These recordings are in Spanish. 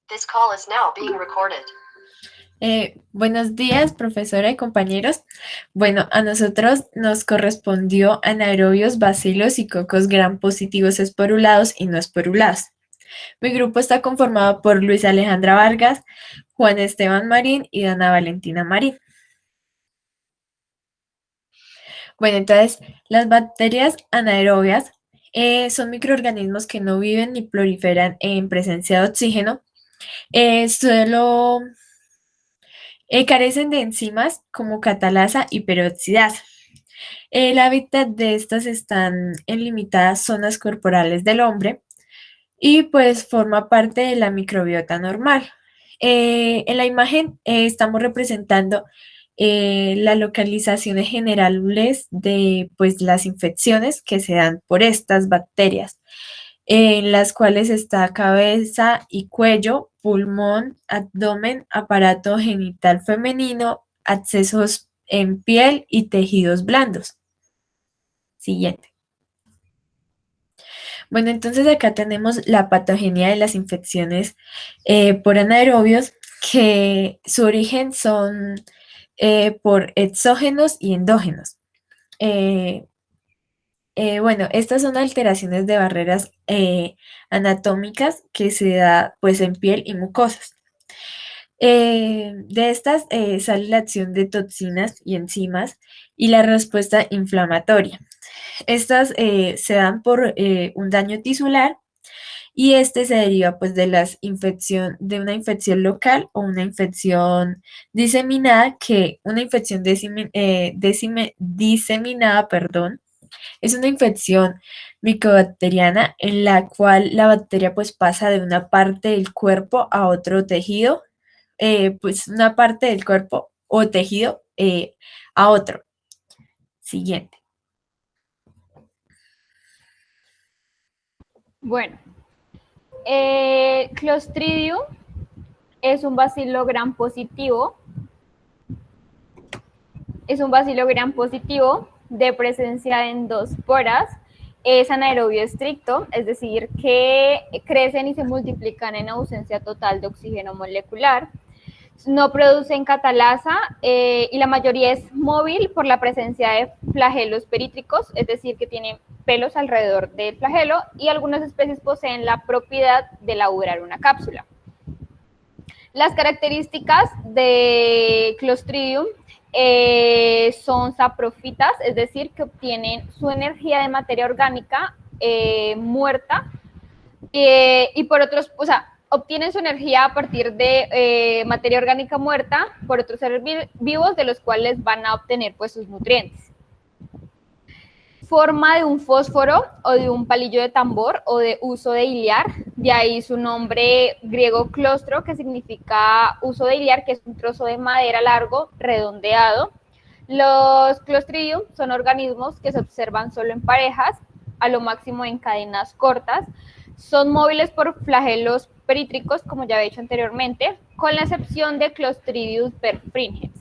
This call is now being recorded. Buenos días, profesora y compañeros. Bueno, a nosotros nos correspondió anaerobios, bacilos y cocos gram positivos esporulados y no esporulados. Mi grupo está conformado por Luis Alejandra Vargas, Juan Esteban Marín y Dana Valentina Marín. Bueno, entonces, las bacterias anaerobias son microorganismos que no viven ni proliferan en presencia de oxígeno. Solo carecen de enzimas como catalasa y peroxidasa. El hábitat de estas están en limitadas zonas corporales del hombre y pues forma parte de la microbiota normal. En la imagen estamos representando las localizaciones generales de pues las infecciones que se dan por estas bacterias, en las cuales está cabeza y cuello, pulmón, abdomen, aparato genital femenino, abscesos en piel y tejidos blandos. Siguiente. Bueno, entonces acá tenemos la patogenia de las infecciones por anaerobios, que su origen son por exógenos y endógenos. Eh, bueno, estas son alteraciones de barreras anatómicas que se da pues en piel y mucosas. De estas sale la acción de toxinas y enzimas y la respuesta inflamatoria. Estas se dan por un daño tisular y este se deriva pues de una infección local o una infección diseminada, que una infección diseminada, perdón, es una infección micobacteriana en la cual la bacteria pues pasa de una parte del cuerpo a otro tejido, pues una parte del cuerpo o tejido a otro. Siguiente. Bueno, Clostridium es un bacilo gram positivo. Es un bacilo gram positivo de presencia de endosporas. Es anaerobio estricto, es decir, que crecen y se multiplican en ausencia total de oxígeno molecular. No producen catalasa y la mayoría es móvil por la presencia de flagelos perítricos, es decir, que tienen pelos alrededor del flagelo, y algunas especies poseen la propiedad de elaborar una cápsula. Las características de Clostridium son saprofitas, es decir, que obtienen su energía de materia orgánica muerta y por otros, o sea, obtienen su energía a partir de materia orgánica muerta por otros seres vivos, de los cuales van a obtener pues sus nutrientes. Forma de un fósforo o de un palillo de tambor o de uso de hillar, de ahí su nombre griego clostro, que significa uso de hillar, que es un trozo de madera largo, redondeado. Los Clostridium son organismos que se observan solo en parejas, a lo máximo en cadenas cortas. Son móviles por flagelos perítricos, como ya he dicho anteriormente, con la excepción de Clostridium perfringens.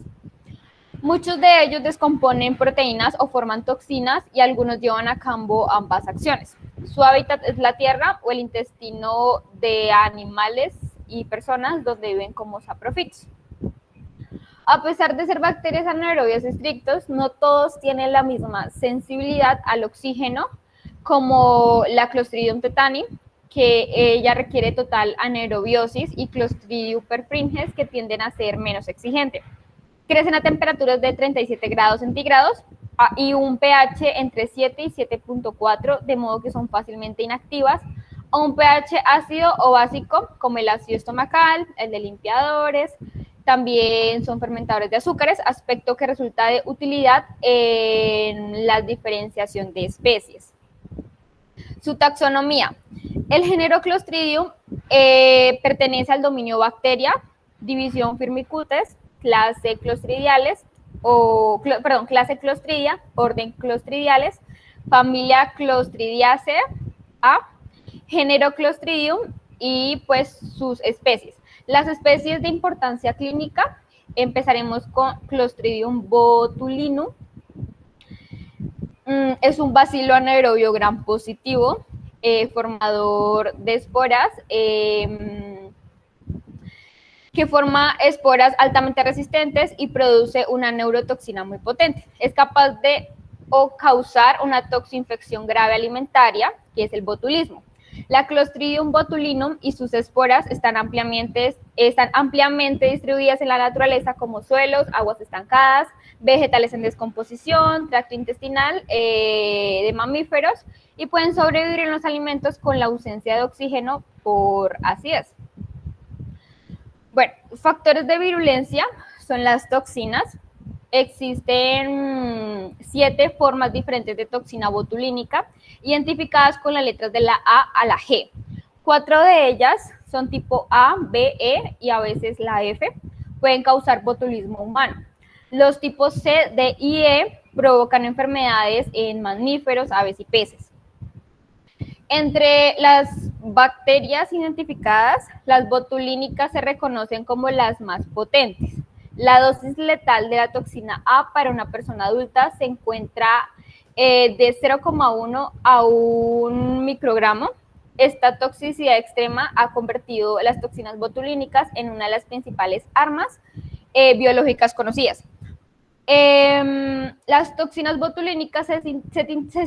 Muchos de ellos descomponen proteínas o forman toxinas y algunos llevan a cabo ambas acciones. Su hábitat es la tierra o el intestino de animales y personas, donde viven como saprofitos. A pesar de ser bacterias anaerobias estrictos, no todos tienen la misma sensibilidad al oxígeno, como la Clostridium tetani, que ella requiere total anaerobiosis, y Clostridium perfringens, que tienden a ser menos exigentes. Crecen a temperaturas de 37 grados centígrados y un pH entre 7 y 7.4, de modo que son fácilmente inactivas, a un pH ácido o básico, como el ácido estomacal, el de limpiadores. También son fermentadores de azúcares, aspecto que resulta de utilidad en la diferenciación de especies. Su taxonomía. El género Clostridium pertenece al dominio Bacteria, división Firmicutes, clase Clostridiales, clase Clostridia, orden Clostridiales, familia Clostridiaceae, género Clostridium y pues sus especies. Las especies de importancia clínica, empezaremos con Clostridium botulinum. Es un bacilo anaerobio gram positivo, formador de esporas. que forma esporas altamente resistentes y produce una neurotoxina muy potente. Es capaz de causar una toxinfección grave alimentaria, que es el botulismo. La Clostridium botulinum y sus esporas están ampliamente distribuidas en la naturaleza como suelos, aguas estancadas, vegetales en descomposición, tracto intestinal de mamíferos, y pueden sobrevivir en los alimentos con la ausencia de oxígeno por acidez. Bueno, factores de virulencia son las toxinas. Existen 7 formas diferentes de toxina botulínica, identificadas con las letras de la A a la G. 4 de ellas son tipo A, B, E y a veces la F. Pueden causar botulismo humano. Los tipos C, D y E provocan enfermedades en mamíferos, aves y peces. Entre las bacterias identificadas, las botulínicas se reconocen como las más potentes. La dosis letal de la toxina A para una persona adulta se encuentra de 0,1 a 1 microgramo. Esta toxicidad extrema ha convertido las toxinas botulínicas en una de las principales armas biológicas conocidas. Las toxinas botulínicas se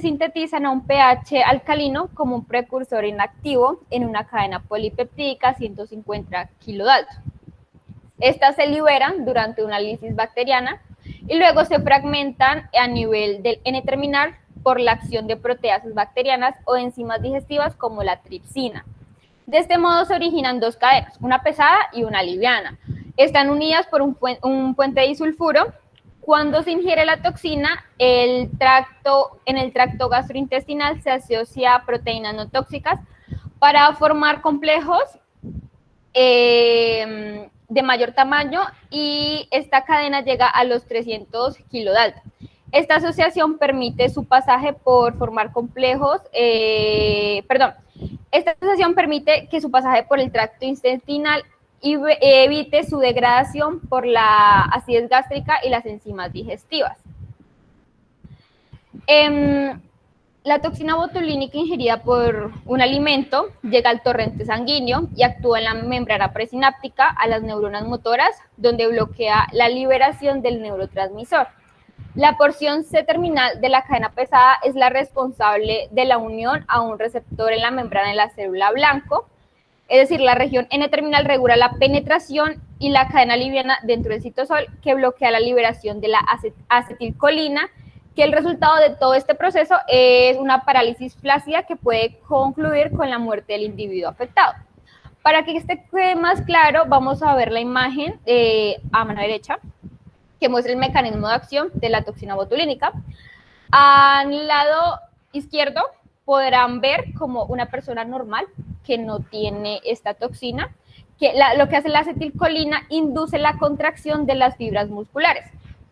sintetizan a un pH alcalino como un precursor inactivo en una cadena polipeptídica 150 kilodalto. Estas se liberan durante una lisis bacteriana y luego se fragmentan a nivel del N-terminal por la acción de proteasas bacterianas o enzimas digestivas como la tripsina. De este modo se originan 2 cadenas, una pesada y una liviana. Están unidas por un puente disulfuro. Cuando se ingiere la toxina, en el tracto gastrointestinal se asocia a proteínas no tóxicas para formar complejos de mayor tamaño, y esta cadena llega a los 300 kilodalton. Esta asociación permite su pasaje por formar complejos, esta asociación permite que su pasaje por el tracto intestinal y evite su degradación por la acidez gástrica y las enzimas digestivas. La toxina botulínica ingerida por un alimento llega al torrente sanguíneo y actúa en la membrana presináptica a las neuronas motoras, donde bloquea la liberación del neurotransmisor. La porción C-terminal de la cadena pesada es la responsable de la unión a un receptor en la membrana de la célula blanco, es decir, la región N-terminal regula la penetración, y la cadena liviana dentro del citosol, que bloquea la liberación de la acetilcolina, que el resultado de todo este proceso es una parálisis flácida que puede concluir con la muerte del individuo afectado. Para que este quede más claro, vamos a ver la imagen a mano derecha, que muestra el mecanismo de acción de la toxina botulínica. Al lado izquierdo podrán ver como una persona normal que no tiene esta toxina, que lo que hace la acetilcolina induce la contracción de las fibras musculares.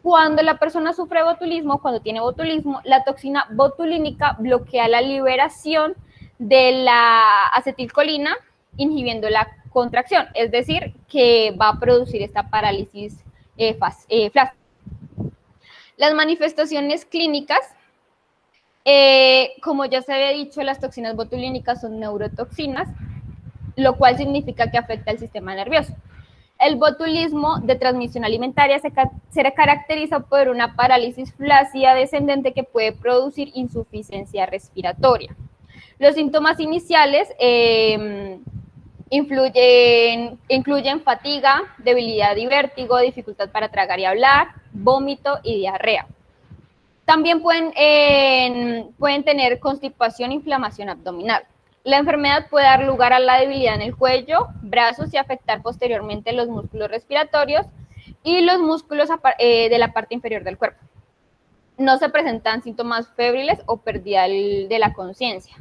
Cuando la persona sufre botulismo, cuando tiene botulismo, la toxina botulínica bloquea la liberación de la acetilcolina, inhibiendo la contracción, es decir, que va a producir esta parálisis flácida. Las manifestaciones clínicas, como ya se había dicho, las toxinas botulínicas son neurotoxinas, lo cual significa que afecta al sistema nervioso. El botulismo de transmisión alimentaria se caracteriza por una parálisis flácida descendente que puede producir insuficiencia respiratoria. Los síntomas iniciales incluyen fatiga, debilidad y vértigo, dificultad para tragar y hablar, vómito y diarrea. También pueden tener constipación e inflamación abdominal. La enfermedad puede dar lugar a la debilidad en el cuello, brazos y afectar posteriormente los músculos respiratorios y los músculos de la parte inferior del cuerpo. No se presentan síntomas febriles o pérdida de la conciencia.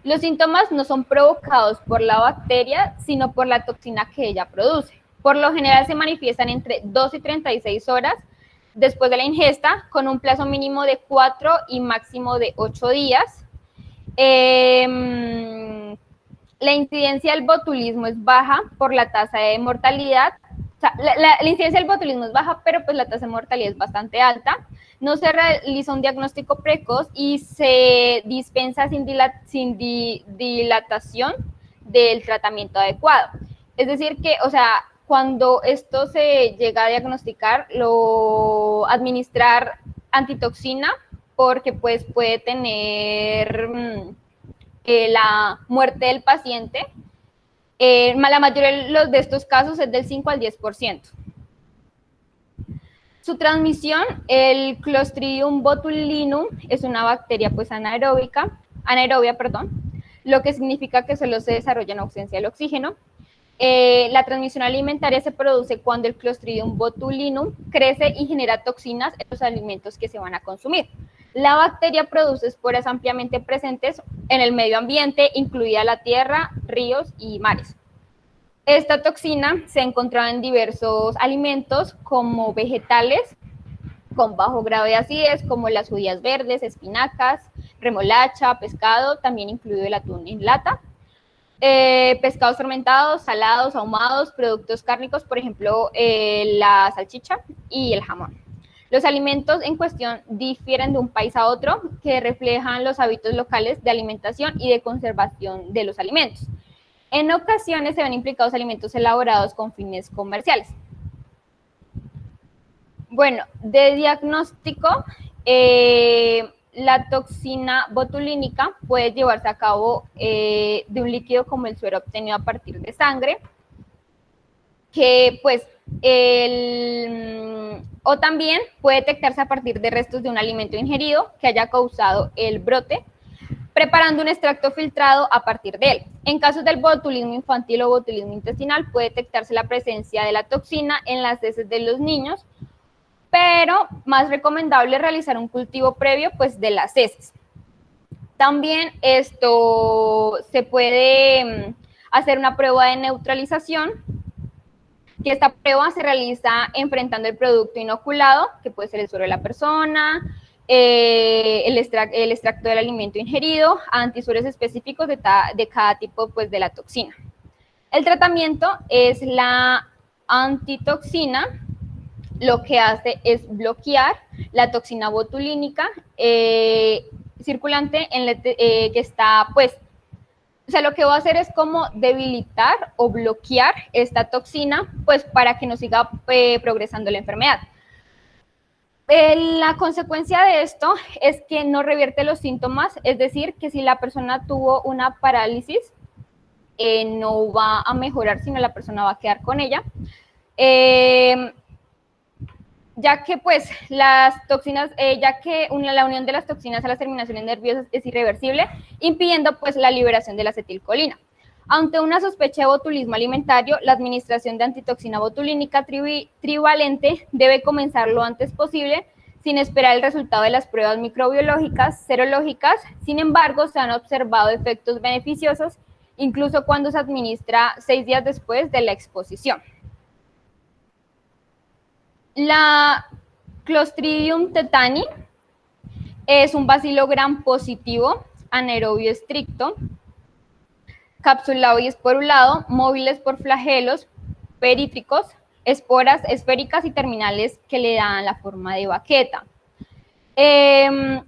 Los síntomas no son provocados por la bacteria, sino por la toxina que ella produce. Por lo general se manifiestan entre 2 y 36 horas después de la ingesta, con un plazo mínimo de 4 y máximo de 8 días. La incidencia del botulismo es baja por la tasa de mortalidad. O sea, la incidencia del botulismo es baja, pero pues la tasa de mortalidad es bastante alta. No se realiza un diagnóstico precoz y se dispensa sin dilatación del tratamiento adecuado. Es decir que, o sea, cuando esto se llega a diagnosticar, lo administrar antitoxina porque pues puede tener la muerte del paciente. La mayoría de estos casos es del 5 al 10%. Su transmisión, el Clostridium botulinum es una bacteria pues anaerobia, lo que significa que solo se desarrolla en ausencia del oxígeno. La transmisión alimentaria se produce cuando el Clostridium botulinum crece y genera toxinas en los alimentos que se van a consumir. La bacteria produce esporas ampliamente presentes en el medio ambiente, incluida la tierra, ríos y mares. Esta toxina se encontraba en diversos alimentos como vegetales con bajo grado de acidez, como las judías verdes, espinacas, remolacha, pescado, también incluido el atún en lata, pescados fermentados, salados, ahumados, productos cárnicos, por ejemplo, la salchicha y el jamón. Los alimentos en cuestión difieren de un país a otro, que reflejan los hábitos locales de alimentación y de conservación de los alimentos. En ocasiones se ven implicados alimentos elaborados con fines comerciales. Bueno, de diagnóstico, la toxina botulínica puede llevarse a cabo de un líquido como el suero obtenido a partir de sangre, que pues o también puede detectarse a partir de restos de un alimento ingerido que haya causado el brote, preparando un extracto filtrado a partir de él. En casos del botulismo infantil o botulismo intestinal puede detectarse la presencia de la toxina en las heces de los niños, pero más recomendable realizar un cultivo previo pues de las heces. También esto se puede hacer una prueba de neutralización, que esta prueba se realiza enfrentando el producto inoculado, que puede ser el suero de la persona, el extracto del alimento ingerido, a antisúreos específicos de cada tipo pues, de la toxina. El tratamiento es la antitoxina. Lo que hace es bloquear la toxina botulínica circulante que está, pues, o sea, lo que va a hacer es como debilitar o bloquear esta toxina, pues, para que no siga progresando la enfermedad. La consecuencia de esto es que no revierte los síntomas, es decir, que si la persona tuvo una parálisis, no va a mejorar, sino la persona va a quedar con ella. Ya que pues las toxinas, la unión de las toxinas a las terminaciones nerviosas es irreversible, impidiendo pues la liberación de la acetilcolina. Ante una sospecha de botulismo alimentario, la administración de antitoxina botulínica trivalente debe comenzar lo antes posible, sin esperar el resultado de las pruebas microbiológicas, serológicas. Sin embargo, se han observado efectos beneficiosos, incluso cuando se administra 6 días después de la exposición. La Clostridium tetani es un bacilo gram positivo, anaerobio estricto, capsulado y esporulado, móviles por flagelos perítricos, esporas esféricas y terminales que le dan la forma de baqueta. El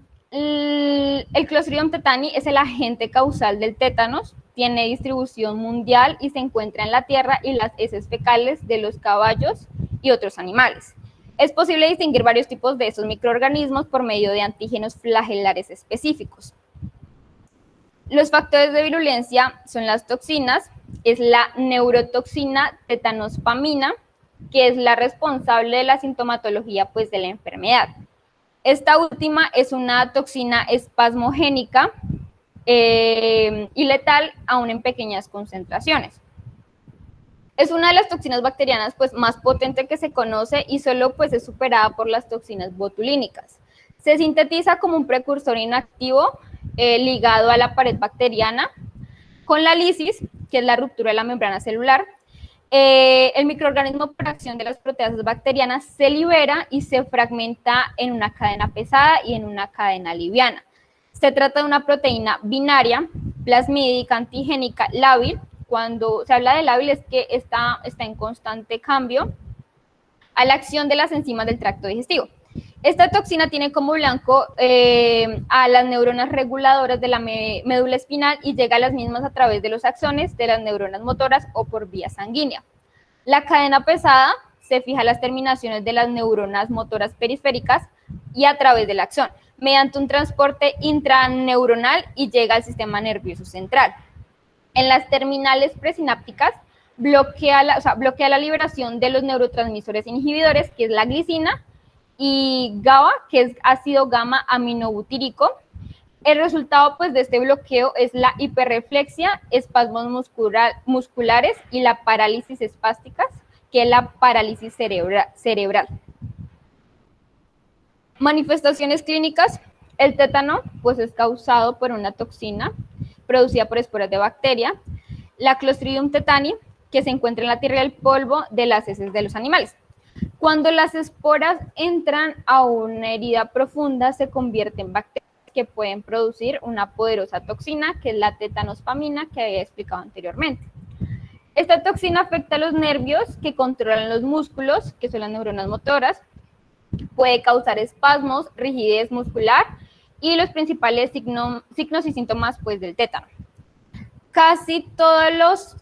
Clostridium tetani es el agente causal del tétanos, tiene distribución mundial y se encuentra en la tierra y las heces fecales de los caballos y otros animales. Es posible distinguir varios tipos de estos microorganismos por medio de antígenos flagelares específicos. Los factores de virulencia son las toxinas, es la neurotoxina tetanospamina, que es la responsable de la sintomatología pues, de la enfermedad. Esta última es una toxina espasmogénica y letal aún en pequeñas concentraciones. Es una de las toxinas bacterianas pues, más potente que se conoce y solo pues, es superada por las toxinas botulínicas. Se sintetiza como un precursor inactivo ligado a la pared bacteriana con la lisis, que es la ruptura de la membrana celular. El microorganismo por acción de las proteasas bacterianas se libera y se fragmenta en una cadena pesada y en una cadena liviana. Se trata de una proteína binaria, plasmídica, antigénica, lábil. Cuando se habla de lábil es que está en constante cambio a la acción de las enzimas del tracto digestivo. Esta toxina tiene como blanco a las neuronas reguladoras de la médula espinal y llega a las mismas a través de los axones de las neuronas motoras o por vía sanguínea. La cadena pesada se fija a las terminaciones de las neuronas motoras periféricas y a través del axón, mediante un transporte intraneuronal y llega al sistema nervioso central. En las terminales presinápticas bloquea la liberación de los neurotransmisores inhibidores, que es la glicina, y GABA, que es ácido gamma aminobutírico. El resultado pues, de este bloqueo es la hiperreflexia, espasmos musculares y la parálisis espásticas, que es la parálisis cerebral. Manifestaciones clínicas. El tétano pues, es causado por una toxina producida por esporas de bacteria, la Clostridium tetani, que se encuentra en la tierra y el polvo de las heces de los animales. Cuando las esporas entran a una herida profunda, se convierten en bacterias que pueden producir una poderosa toxina, que es la tetanospamina, que había explicado anteriormente. Esta toxina afecta a los nervios que controlan los músculos, que son las neuronas motoras, puede causar espasmos, rigidez muscular y los principales signos y síntomas pues, del tétano. Casi todos los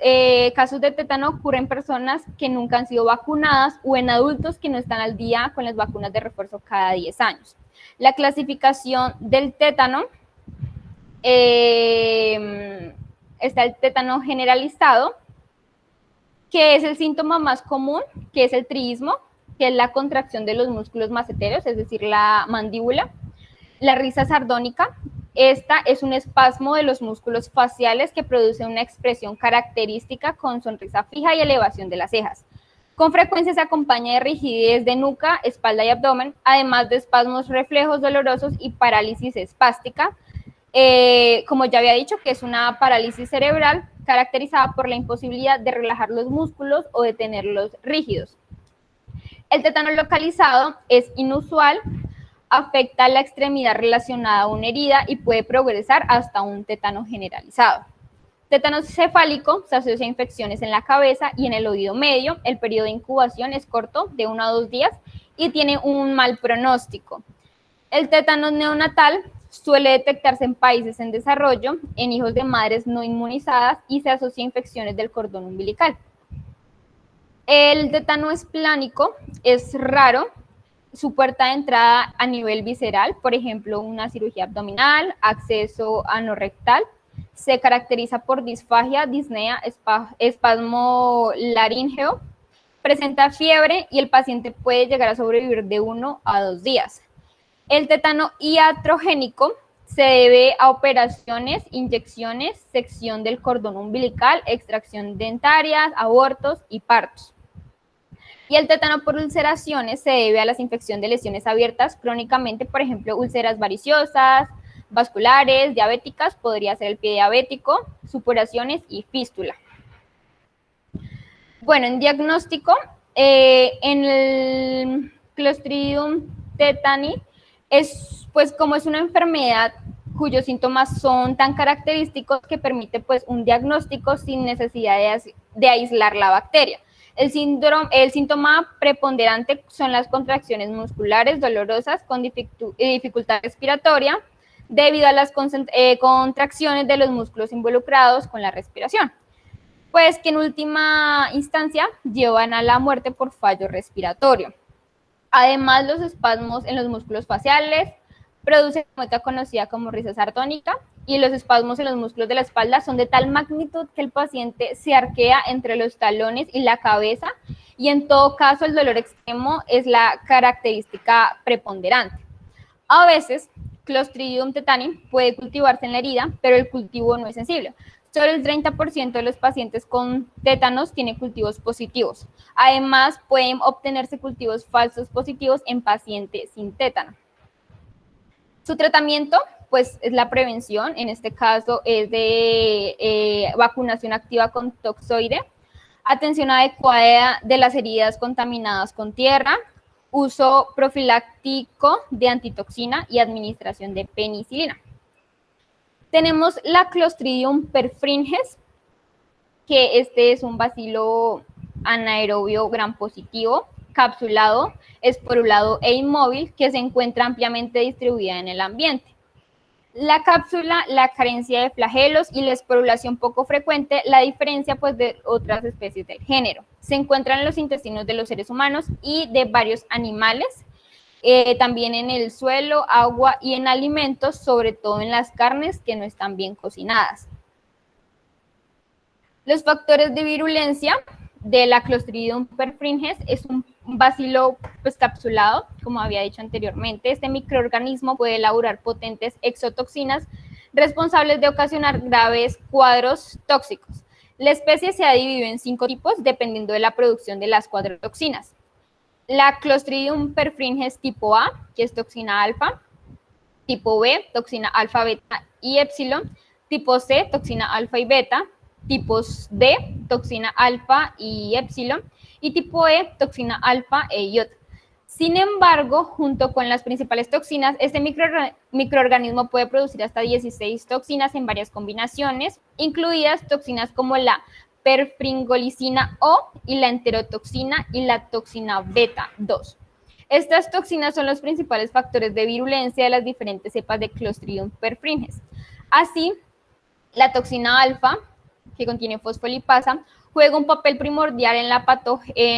casos de tétano ocurren en personas que nunca han sido vacunadas o en adultos que no están al día con las vacunas de refuerzo cada 10 años. La clasificación del tétano, está el tétano generalizado, que es el síntoma más común, que es el triísmo, que es la contracción de los músculos maceteros, es decir, la mandíbula. La risa sardónica, esta es un espasmo de los músculos faciales que produce una expresión característica con sonrisa fija y elevación de las cejas. Con frecuencia se acompaña de rigidez de nuca, espalda y abdomen, además de espasmos reflejos dolorosos y parálisis espástica. Como ya había dicho, que es una parálisis cerebral caracterizada por la imposibilidad de relajar los músculos o de tenerlos rígidos. El tétano localizado es inusual, afecta a la extremidad relacionada a una herida y puede progresar hasta un tétano generalizado. Tétano cefálico se asocia a infecciones en la cabeza y en el oído medio. El periodo de incubación es corto, de 1 a 2 días, y tiene un mal pronóstico. El tétano neonatal suele detectarse en países en desarrollo, en hijos de madres no inmunizadas y se asocia a infecciones del cordón umbilical. El tétano esplánico es raro, su puerta de entrada a nivel visceral, por ejemplo, una cirugía abdominal, acceso anorrectal, se caracteriza por disfagia, disnea, espasmo laríngeo, presenta fiebre y el paciente puede llegar a sobrevivir de 1 a 2 días. El tétano iatrogénico se debe a operaciones, inyecciones, sección del cordón umbilical, extracción dentaria, abortos y partos. Y el tétano por ulceraciones se debe a la infección de lesiones abiertas crónicamente, por ejemplo, úlceras variciosas, vasculares, diabéticas, podría ser el pie diabético, supuraciones y fístula. Bueno, en diagnóstico, en el Clostridium tetani, pues como es una enfermedad cuyos síntomas son tan característicos que permite pues un diagnóstico sin necesidad de aislar la bacteria. El síntoma preponderante son las contracciones musculares dolorosas con dificultad respiratoria debido a las contracciones de los músculos involucrados con la respiración, pues que en última instancia llevan a la muerte por fallo respiratorio. Además, los espasmos en los músculos faciales producen una mueca conocida como risa sardónica, y los espasmos en los músculos de la espalda son de tal magnitud que el paciente se arquea entre los talones y la cabeza, y en todo caso el dolor extremo es la característica preponderante. A veces, Clostridium tetani puede cultivarse en la herida, pero el cultivo no es sensible. Solo el 30% de los pacientes con tétanos tiene cultivos positivos. Además, pueden obtenerse cultivos falsos positivos en pacientes sin tétano. Su tratamiento, pues, es la prevención. En este caso, es de vacunación activa con toxoide, atención adecuada de las heridas contaminadas con tierra, uso profiláctico de antitoxina y administración de penicilina. Tenemos la Clostridium perfringens, que este es un bacilo anaerobio gram positivo, capsulado, esporulado e inmóvil, que se encuentra ampliamente distribuida en el ambiente. La cápsula, la carencia de flagelos y la esporulación poco frecuente la diferencia pues de otras especies del género. Se encuentran en los intestinos de los seres humanos y de varios animales, también en el suelo, agua y en alimentos, sobre todo en las carnes que no están bien cocinadas. Los factores de virulencia de la Clostridium perfringens es un bacilo pues, capsulado, como había dicho anteriormente. Este microorganismo puede elaborar potentes exotoxinas responsables de ocasionar graves cuadros tóxicos. La especie se ha dividido en 5 tipos dependiendo de la producción de las 4 toxinas. La Clostridium perfringens tipo A, que es toxina alfa, tipo B, toxina alfa, beta y epsilon, tipo C, toxina alfa y beta, tipos D, toxina alfa y epsilon, y tipo E, toxina alfa e iota. Sin embargo, junto con las principales toxinas, este microorganismo puede producir hasta 16 toxinas en varias combinaciones, incluidas toxinas como la perfringolicina O y la enterotoxina y la toxina beta 2. Estas toxinas son los principales factores de virulencia de las diferentes cepas de Clostridium perfringens. Así, la toxina alfa, que contiene fosfolipasa, juega un papel primordial en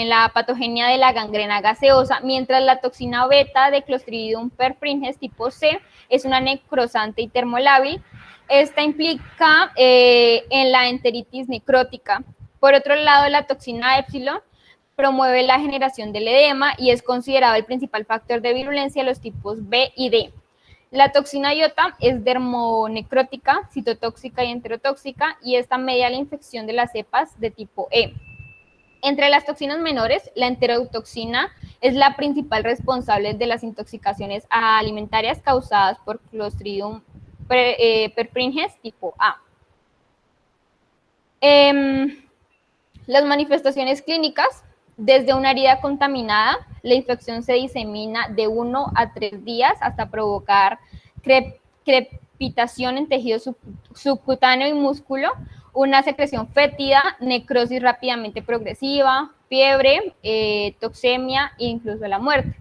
la patogenia de la gangrena gaseosa, mientras la toxina beta de Clostridium perfringens tipo C es una necrosante y termolábil. Esta implica en la enteritis necrótica. Por otro lado, la toxina epsilon promueve la generación del edema y es considerado el principal factor de virulencia de los tipos B y D. La toxina iota es dermonecrótica, citotóxica y enterotóxica, y esta media la infección de las cepas de tipo E. Entre las toxinas menores, la enterotoxina es la principal responsable de las intoxicaciones alimentarias causadas por Clostridium perfringens tipo A. Las manifestaciones clínicas: desde una herida contaminada, la infección se disemina de 1 a 3 días hasta provocar crepitación en tejido subcutáneo y músculo, una secreción fétida, necrosis rápidamente progresiva, fiebre, toxemia e incluso la muerte.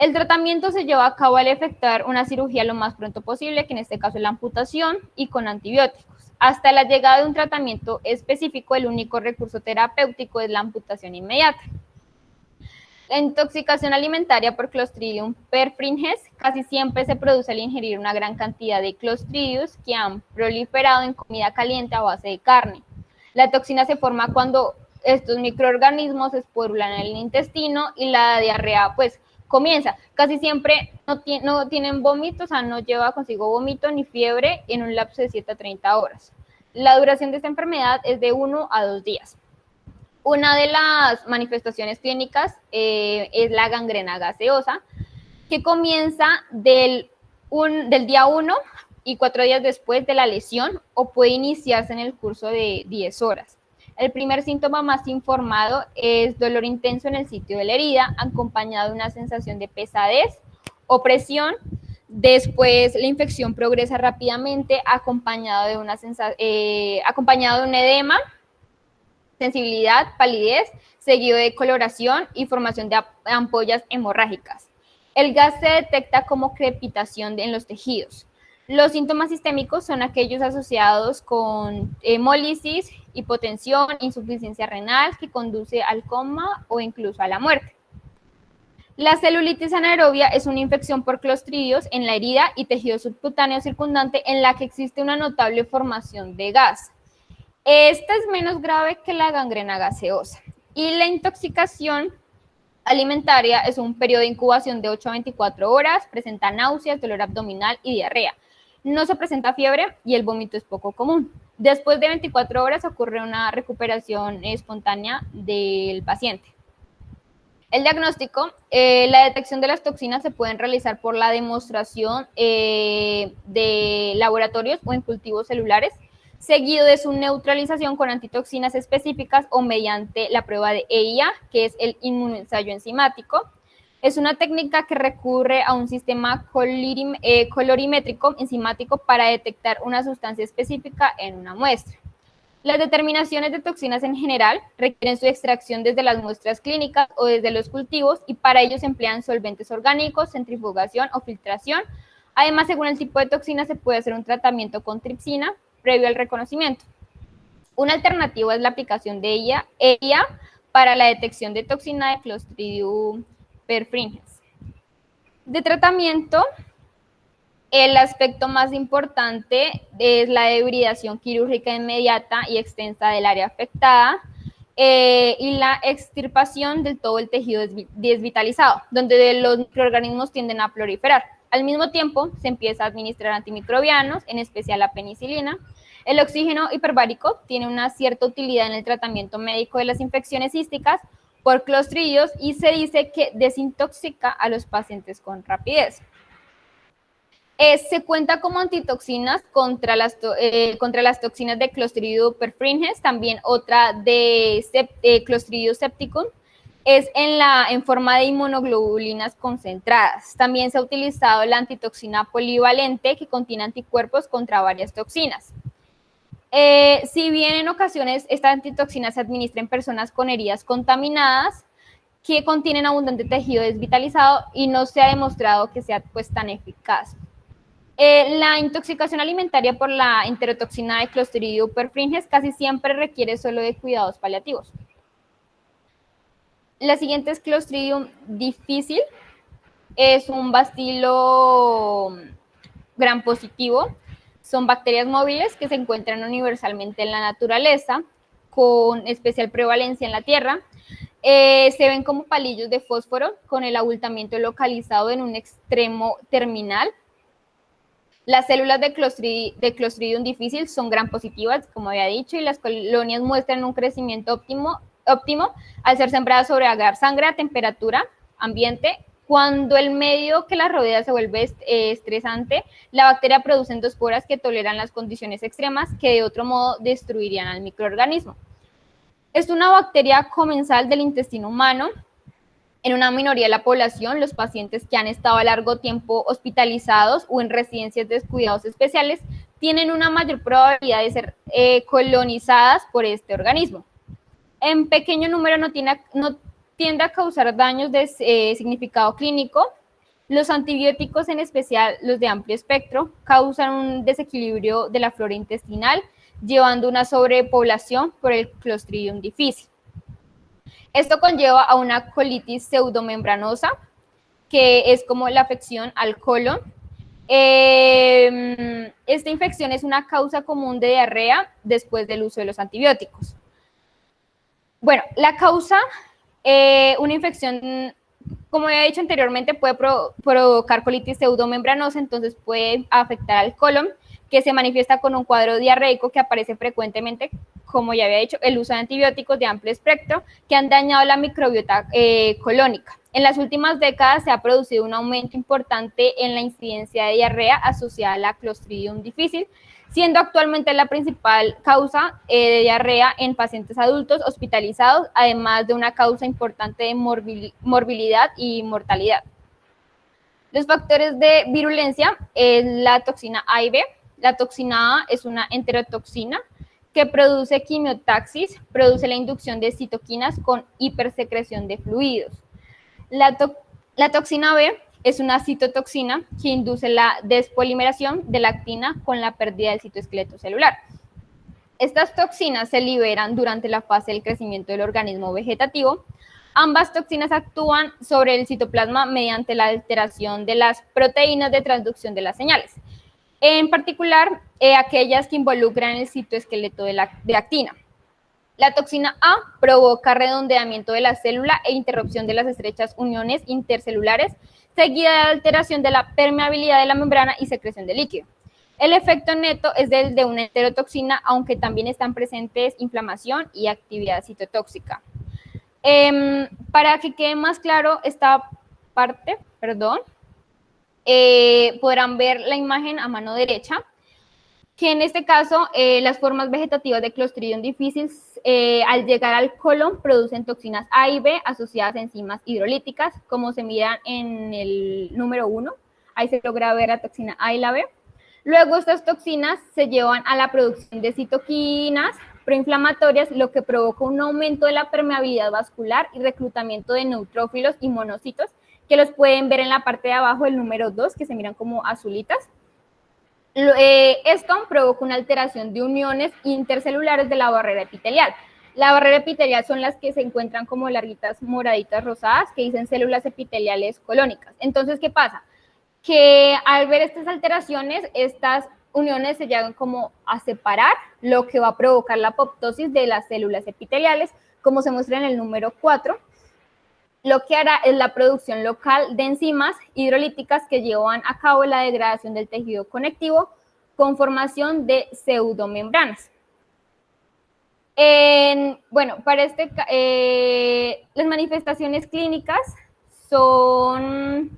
El tratamiento se lleva a cabo al efectuar una cirugía lo más pronto posible, que en este caso es la amputación, y con antibióticos. Hasta la llegada de un tratamiento específico, el único recurso terapéutico es la amputación inmediata. La intoxicación alimentaria por Clostridium perfringens casi siempre se produce al ingerir una gran cantidad de Clostridios que han proliferado en comida caliente a base de carne. La toxina se forma cuando estos microorganismos se esporulan en el intestino y la diarrea pues comienza. Casi siempre no tienen vómito, o sea, no lleva consigo vómito ni fiebre en un lapso de 7 a 30 horas. La duración de esta enfermedad es de 1 a 2 días. Una de las manifestaciones clínicas es la gangrena gaseosa, que comienza del día 1 y 4 días después de la lesión, o puede iniciarse en el curso de 10 horas. El primer síntoma más informado es dolor intenso en el sitio de la herida, acompañado de una sensación de pesadez, opresión. Después la infección progresa rápidamente, acompañado de un edema, sensibilidad, palidez, seguido de coloración y formación de ampollas hemorrágicas. El gas se detecta como crepitación en los tejidos. Los síntomas sistémicos son aquellos asociados con hemólisis, hipotensión, insuficiencia renal, que conduce al coma o incluso a la muerte. La celulitis anaerobia es una infección por clostridios en la herida y tejido subcutáneo circundante en la que existe una notable formación de gas. Esta es menos grave que la gangrena gaseosa. Y la intoxicación alimentaria es un periodo de incubación de 8 a 24 horas, presenta náuseas, dolor abdominal y diarrea. No se presenta fiebre y el vómito es poco común. Después de 24 horas ocurre una recuperación espontánea del paciente. El diagnóstico: la detección de las toxinas se pueden realizar por la demostración de laboratorios o en cultivos celulares, seguido de su neutralización con antitoxinas específicas o mediante la prueba de EIA, que es el inmunoensayo enzimático. Es una técnica que recurre a un sistema colorimétrico enzimático para detectar una sustancia específica en una muestra. Las determinaciones de toxinas en general requieren su extracción desde las muestras clínicas o desde los cultivos, y para ello se emplean solventes orgánicos, centrifugación o filtración, Además, según el tipo de toxina, se puede hacer un tratamiento con tripsina previo al reconocimiento. Una alternativa es la aplicación de ella para la detección de toxina de Clostridium perfringens. De tratamiento, el aspecto más importante es la debridación quirúrgica inmediata y extensa del área afectada y la extirpación de todo el tejido desvitalizado, donde los microorganismos tienden a proliferar. Al mismo tiempo, se empieza a administrar antimicrobianos, en especial la penicilina. El oxígeno hiperbárico tiene una cierta utilidad en el tratamiento médico de las infecciones císticas por clostridios y se dice que desintoxica a los pacientes con rapidez. Se cuenta como antitoxinas contra las toxinas de Clostridium perfringens, también otra de Clostridium septicum, es en forma de inmunoglobulinas concentradas. También se ha utilizado la antitoxina polivalente que contiene anticuerpos contra varias toxinas. Si bien en ocasiones esta antitoxina se administra en personas con heridas contaminadas que contienen abundante tejido desvitalizado y no se ha demostrado que sea pues tan eficaz. La intoxicación alimentaria por la enterotoxina de Clostridium perfringens casi siempre requiere solo de cuidados paliativos. La siguiente es Clostridium difficile, es un bacilo gram positivo, son bacterias móviles que se encuentran universalmente en la naturaleza, con especial prevalencia en la tierra. Se ven como palillos de fósforo con el abultamiento localizado en un extremo terminal. Las células de Clostridium difficile son gram positivas, como había dicho, y las colonias muestran un crecimiento óptimo al ser sembradas sobre agar sangre a temperatura ambiente. Cuando el medio que la rodea se vuelve estresante, la bacteria produce endosporas que toleran las condiciones extremas que de otro modo destruirían al microorganismo. Es una bacteria comensal del intestino humano. En una minoría de la población, los pacientes que han estado a largo tiempo hospitalizados o en residencias de cuidados especiales tienen una mayor probabilidad de ser colonizadas por este organismo. En pequeño número no tiende a causar daños de significado clínico. Los antibióticos, en especial los de amplio espectro, causan un desequilibrio de la flora intestinal, llevando una sobrepoblación por el Clostridium difficile. Esto conlleva a una colitis pseudomembranosa, que es como la afección al colon. Esta infección es una causa común de diarrea después del uso de los antibióticos. Bueno, la causa, una infección, como había dicho anteriormente, puede provocar colitis pseudomembranosa, entonces puede afectar al colon, que se manifiesta con un cuadro diarreico que aparece frecuentemente, como ya había dicho, el uso de antibióticos de amplio espectro que han dañado la microbiota colónica. En las últimas décadas se ha producido un aumento importante en la incidencia de diarrea asociada a la Clostridium difficile, siendo actualmente la principal causa de diarrea en pacientes adultos hospitalizados, además de una causa importante de morbilidad y mortalidad. Los factores de virulencia es la toxina A y B. La toxina A es una enterotoxina que produce quimiotaxis, produce la inducción de citoquinas con hipersecreción de fluidos. La toxina B es una citotoxina que induce la despolimeración de la actina con la pérdida del citoesqueleto celular. Estas toxinas se liberan durante la fase del crecimiento del organismo vegetativo. Ambas toxinas actúan sobre el citoplasma mediante la alteración de las proteínas de transducción de las señales, en particular aquellas que involucran el citoesqueleto de la actina. La toxina A provoca redondeamiento de la célula e interrupción de las estrechas uniones intercelulares, seguida de alteración de la permeabilidad de la membrana y secreción de líquido. El efecto neto es el de una enterotoxina, aunque también están presentes inflamación y actividad citotóxica. Para que quede más claro esta parte, podrán ver la imagen a mano derecha, que en este caso las formas vegetativas de Clostridium difficile al llegar al colon producen toxinas A y B asociadas a enzimas hidrolíticas, como se miran en el número 1, ahí se logra ver la toxina A y la B. Luego estas toxinas se llevan a la producción de citoquinas proinflamatorias, lo que provoca un aumento de la permeabilidad vascular y reclutamiento de neutrófilos y monocitos que los pueden ver en la parte de abajo, el número 2, que se miran como azulitas. Esto provoca una alteración de uniones intercelulares de la barrera epitelial. La barrera epitelial son las que se encuentran como larguitas moraditas rosadas que dicen células epiteliales colónicas. Entonces, ¿qué pasa? Que al ver estas alteraciones, estas uniones se llegan como a separar, lo que va a provocar la apoptosis de las células epiteliales, como se muestra en el número 4. Lo que hará es la producción local de enzimas hidrolíticas que llevan a cabo la degradación del tejido conectivo con formación de pseudomembranas. Bueno, para las manifestaciones clínicas son,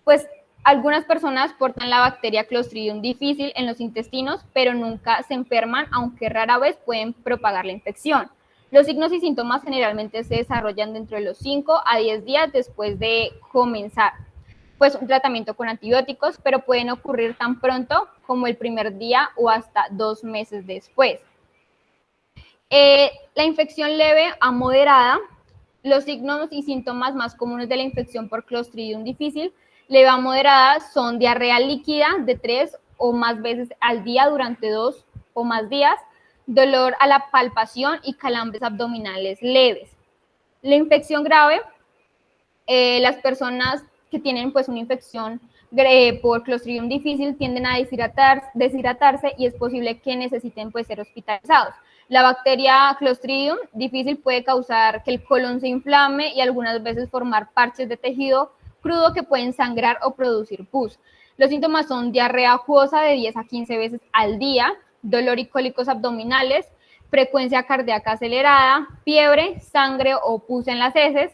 pues, algunas personas portan la bacteria Clostridium difficile en los intestinos, pero nunca se enferman, aunque rara vez pueden propagar la infección. Los signos y síntomas generalmente se desarrollan dentro de los 5 a 10 días después de comenzar pues un tratamiento con antibióticos, pero pueden ocurrir tan pronto como el primer día o hasta 2 meses después. La infección leve a moderada, los signos y síntomas más comunes de la infección por Clostridium difficile leve a moderada son diarrea líquida de 3 o más veces al día durante 2 o más días, dolor a la palpación y calambres abdominales leves. La infección grave, las personas que tienen pues una infección por Clostridium difficile tienden a deshidratarse y es posible que necesiten pues ser hospitalizados. La bacteria Clostridium difficile puede causar que el colon se inflame y algunas veces formar parches de tejido crudo que pueden sangrar o producir pus. Los síntomas son diarrea acuosa de 10 a 15 veces al día, dolor y cólicos abdominales, frecuencia cardíaca acelerada, fiebre, sangre o pus en las heces,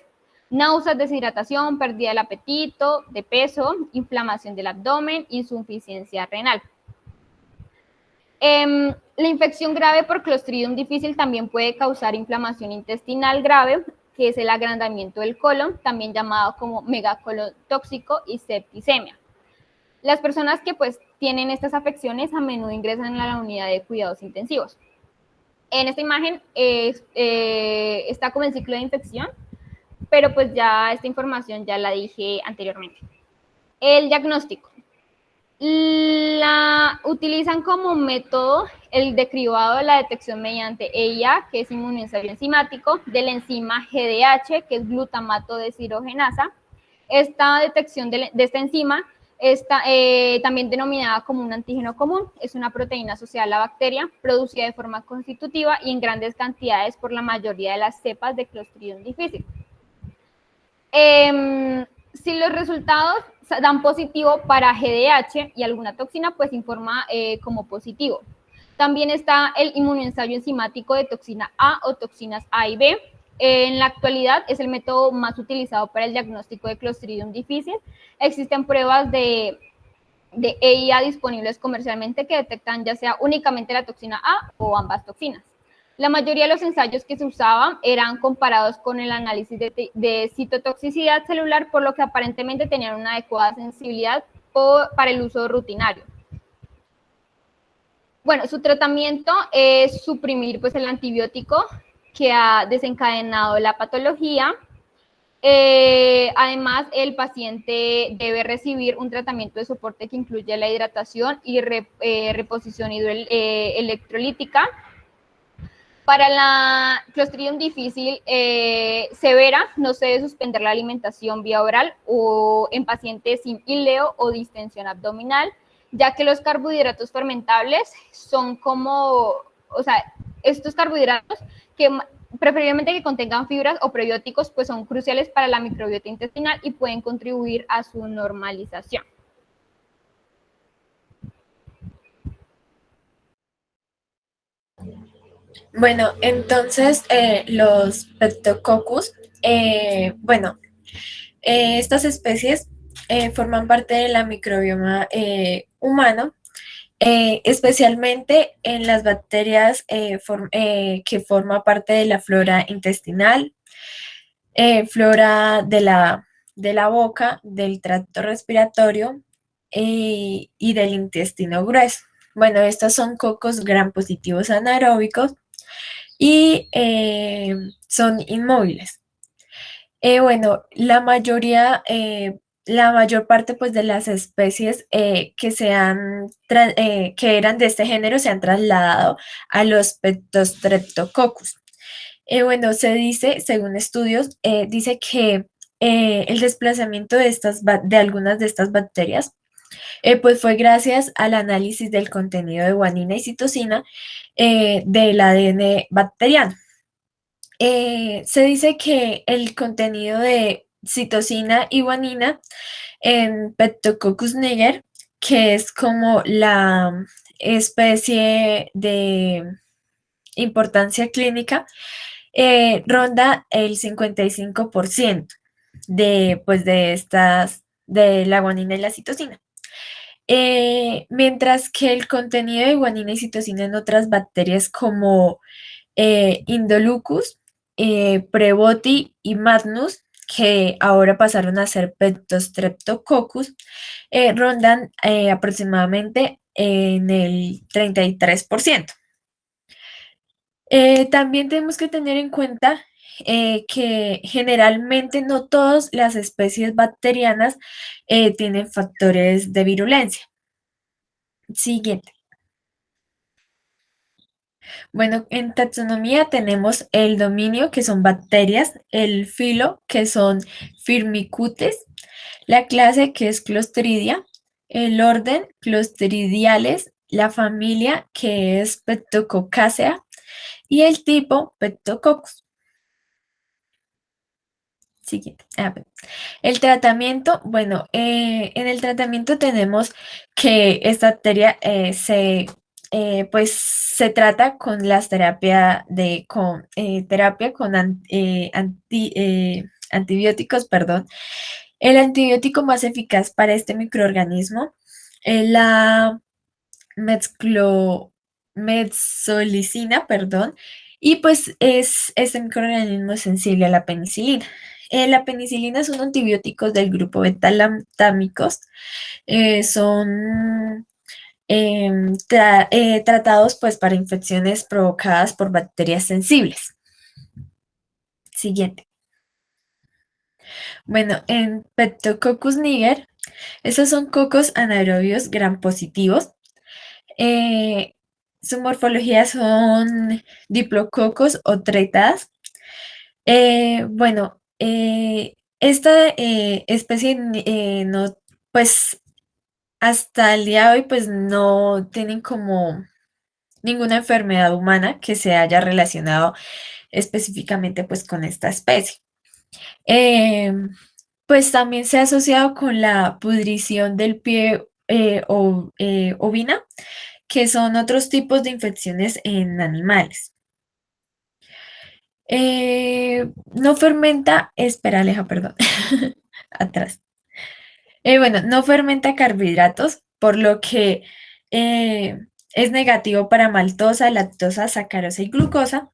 náuseas, deshidratación, pérdida del apetito, de peso, inflamación del abdomen, insuficiencia renal. La infección grave por Clostridium difficile también puede causar inflamación intestinal grave, que es el agrandamiento del colon, también llamado como megacolon tóxico y septicemia. Las personas que pues tienen estas afecciones a menudo ingresan a la unidad de cuidados intensivos. En esta imagen está como el ciclo de infección, pero pues ya esta información ya la dije anteriormente. El diagnóstico. Utilizan como método el de cribado de la detección mediante EIA, que es inmunoensayo enzimático, de la enzima GDH, que es glutamato deshidrogenasa. Esta detección de esta enzima está también denominada como un antígeno común, es una proteína asociada a la bacteria, producida de forma constitutiva y en grandes cantidades por la mayoría de las cepas de Clostridium difficile. Si los resultados dan positivo para GDH y alguna toxina, pues informa como positivo. También está el inmunoensayo enzimático de toxina A o toxinas A y B. En la actualidad es el método más utilizado para el diagnóstico de Clostridium difficile. Existen pruebas de EIA disponibles comercialmente que detectan ya sea únicamente la toxina A o ambas toxinas. La mayoría de los ensayos que se usaban eran comparados con el análisis de citotoxicidad celular, por lo que aparentemente tenían una adecuada sensibilidad para el uso rutinario. Bueno, su tratamiento es suprimir pues, el antibiótico que ha desencadenado la patología. Además, el paciente debe recibir un tratamiento de soporte que incluye la hidratación y reposición electrolítica. Para la Clostridium difficile severa, no se debe suspender la alimentación vía oral o en pacientes sin ileo o distensión abdominal, ya que los carbohidratos fermentables son como, o sea, estos carbohidratos que preferiblemente que contengan fibras o prebióticos, pues son cruciales para la microbiota intestinal y pueden contribuir a su normalización. Bueno, entonces los Peptococcus, estas especies forman parte de la microbioma humano, especialmente en las bacterias que forman parte de la flora intestinal, flora de la boca, del tracto respiratorio y del intestino grueso. Bueno, estos son cocos gram positivos anaeróbicos y son inmóviles. Bueno, la mayor parte pues de las especies que eran de este género se han trasladado a los Pectostreptococcus. Bueno, se dice, según estudios, dice que el desplazamiento de algunas de estas bacterias pues fue gracias al análisis del contenido de guanina y citosina del ADN bacteriano. Se dice que el contenido de citosina y guanina en Pectococcus niger, que es como la especie de importancia clínica, ronda el 55% pues, de la guanina y la citosina. Mientras que el contenido de guanina y citosina en otras bacterias como Indolucus, Preboti y Magnus, que ahora pasaron a ser Pectostreptococcus, rondan aproximadamente en el 33%. También tenemos que tener en cuenta que generalmente no todas las especies bacterianas tienen factores de virulencia. Siguiente. Bueno, en taxonomía tenemos el dominio, que son bacterias, el filo, que son Firmicutes, la clase, que es Clostridia, el orden, Clostridiales, la familia, que es Pectococcaceae, y el tipo, Pectococcus. Siguiente. El tratamiento, bueno, en el tratamiento tenemos que esta bacteria pues se trata con las terapia con antibióticos, perdón. El antibiótico más eficaz para este microorganismo es la metzolicina, perdón, y pues este microorganismo es sensible a la penicilina. La penicilina es un antibiótico del grupo beta-lactámicos. Son tratados pues para infecciones provocadas por bacterias sensibles. Siguiente. Bueno, en Pectococcus niger, esos son cocos anaerobios gram positivos. Eh, Su morfología son diplococos o tretadas. Bueno, esta especie no, pues hasta el día de hoy, pues no tienen como ninguna enfermedad humana que se haya relacionado específicamente pues con esta especie. Eh, pues también se ha asociado con la pudrición del pie ovina, que son otros tipos de infecciones en animales. No fermenta, espera, Aleja, perdón, atrás. Bueno, no fermenta carbohidratos, por lo que eh, es negativo para maltosa, lactosa, sacarosa y glucosa,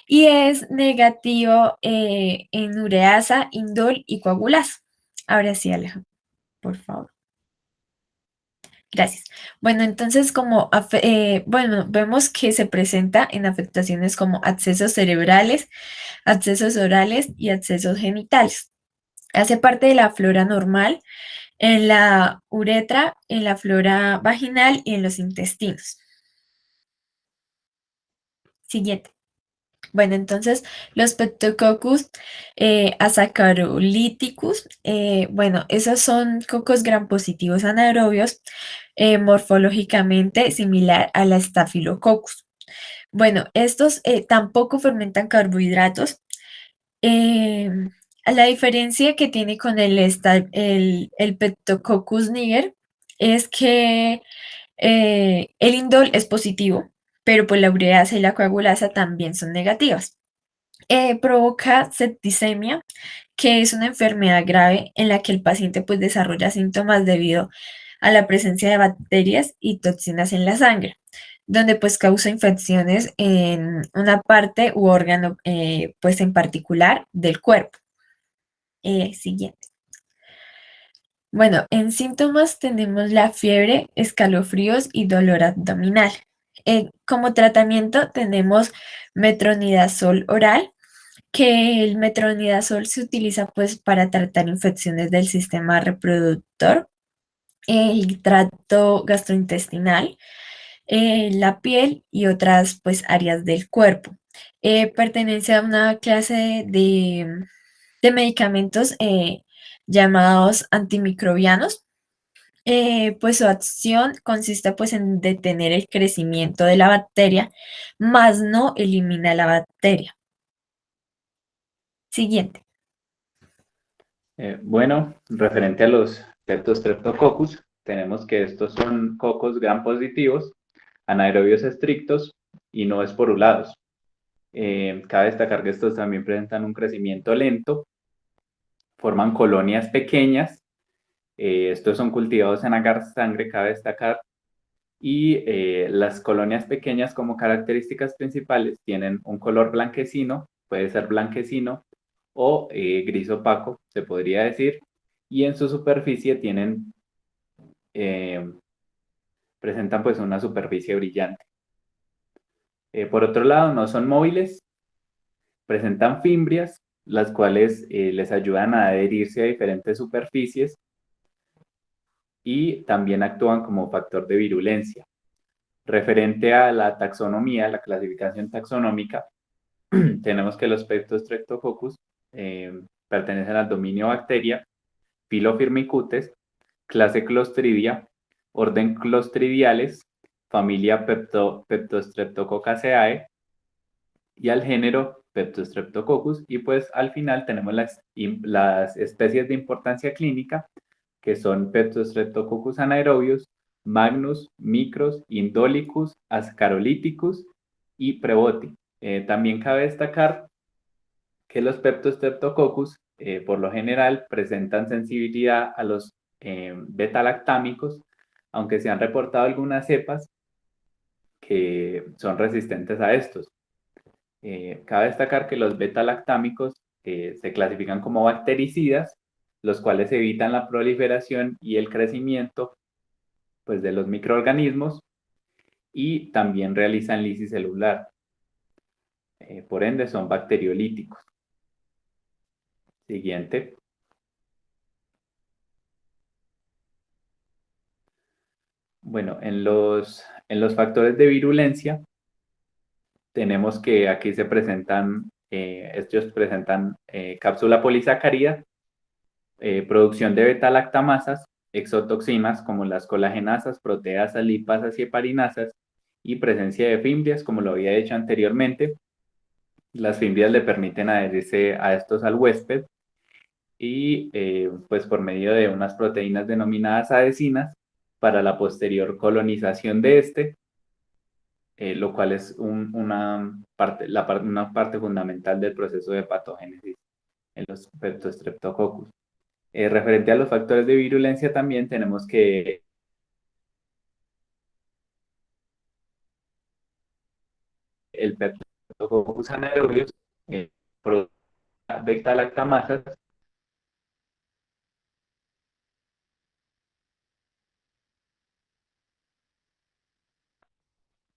y es negativo en ureasa, indol y coagulasa. Ahora sí, Aleja, por favor. Gracias. Bueno, entonces bueno, vemos que se presenta en afectaciones como accesos cerebrales, accesos orales y accesos genitales. Hace parte de la flora normal en la uretra, en la flora vaginal y en los intestinos. Siguiente. Bueno, entonces los Pectococcus asaccharolithicus, bueno, esos son cocos gram positivos anaerobios, morfológicamente similar a la Staphylococcus. Bueno, estos tampoco fermentan carbohidratos. eh, la diferencia que tiene con el Pectococcus niger es que el indol es positivo, pero pues la ureasa y la coagulasa también son negativas. Provoca septicemia, que es una enfermedad grave en la que el paciente pues desarrolla síntomas debido a la presencia de bacterias y toxinas en la sangre, donde pues causa infecciones en una parte u órgano pues en particular del cuerpo. Siguiente. Bueno, en síntomas tenemos la fiebre, escalofríos y dolor abdominal. Como tratamiento tenemos metronidazol oral, que el metronidazol se utiliza pues para tratar infecciones del sistema reproductor, el tracto gastrointestinal, la piel y otras pues áreas del cuerpo. Pertenece a una clase de medicamentos llamados antimicrobianos. Pues su acción consiste pues en detener el crecimiento de la bacteria, más no elimina la bacteria. Siguiente. Bueno, referente a los Streptococcus, tenemos que estos son cocos gram positivos, anaerobios estrictos y no esporulados. Cabe destacar que estos también presentan un crecimiento lento, forman colonias pequeñas, estos son cultivados en agar sangre, cabe destacar, y las colonias pequeñas como características principales tienen un color blanquecino, puede ser blanquecino o gris opaco, se podría decir, y en su superficie presentan pues una superficie brillante. Por otro lado, no son móviles, presentan fimbrias, las cuales les ayudan a adherirse a diferentes superficies y también actúan como factor de virulencia. Referente a la taxonomía, la clasificación taxonómica, tenemos que los Streptococcus pertenecen al dominio bacteria, filo Firmicutes, clase Clostridia, orden Clostridiales, familia Peptostreptococcaceae y al género Peptostreptococcus. Y pues al final tenemos las especies de importancia clínica, que son Peptostreptococcus anaerobius, Magnus, Micros, Indolicus, Ascarolithicus y Preboti. También cabe destacar que los Peptostreptococcus por lo general presentan sensibilidad a los beta-lactámicos, aunque se han reportado algunas cepas que son resistentes a estos. Cabe destacar que los beta-lactámicos se clasifican como bactericidas, los cuales evitan la proliferación y el crecimiento pues, de los microorganismos y también realizan lisis celular. Por ende, son bacteriolíticos. Siguiente. Bueno, en los factores de virulencia, tenemos que aquí se presentan, estos presentan cápsula polisacárida, producción de beta-lactamasas, exotoxinas como las colagenasas, proteasas, lipasas y heparinasas, y presencia de fimbrias, como lo había dicho anteriormente. Las fimbrias le permiten adherirse a estos al huésped y pues por medio de unas proteínas denominadas adhesinas para la posterior colonización de este, lo cual es una parte fundamental del proceso de patogénesis en los Streptococcus. Referente a los factores de virulencia también tenemos que el Streptococcus anaerobius produce beta-lactamasas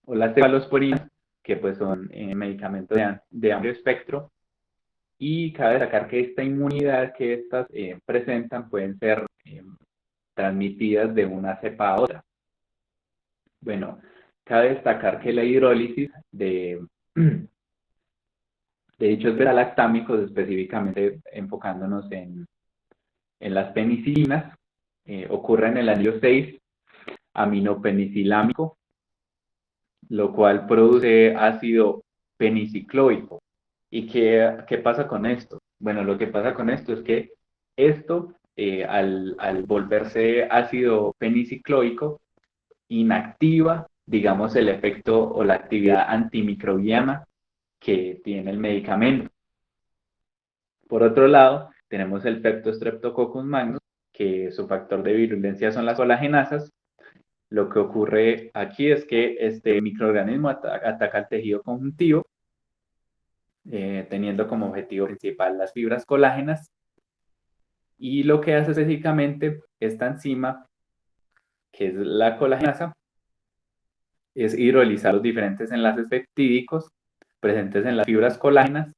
o las cefalosporinas, que pues son medicamentos de amplio espectro, y cabe destacar que esta inmunidad que estas presentan pueden ser transmitidas de una cepa a otra. Bueno, cabe destacar que la hidrólisis de dichos beta-lactámicos, específicamente enfocándonos en las penicilinas, ocurre en el anillo 6 aminopenicilámico, lo cual produce ácido penicicloico. ¿Y qué pasa con esto? Bueno, lo que pasa con esto es que esto, al volverse ácido penicicloico, inactiva, digamos, el efecto o la actividad antimicrobiana que tiene el medicamento. Por otro lado, tenemos el Streptococcus magnus, que su factor de virulencia son las colagenasas. Lo que ocurre aquí es que este microorganismo ataca el tejido conjuntivo, teniendo como objetivo principal las fibras colágenas, y lo que hace específicamente esta enzima, que es la colagenasa, es hidrolizar los diferentes enlaces peptídicos presentes en las fibras colágenas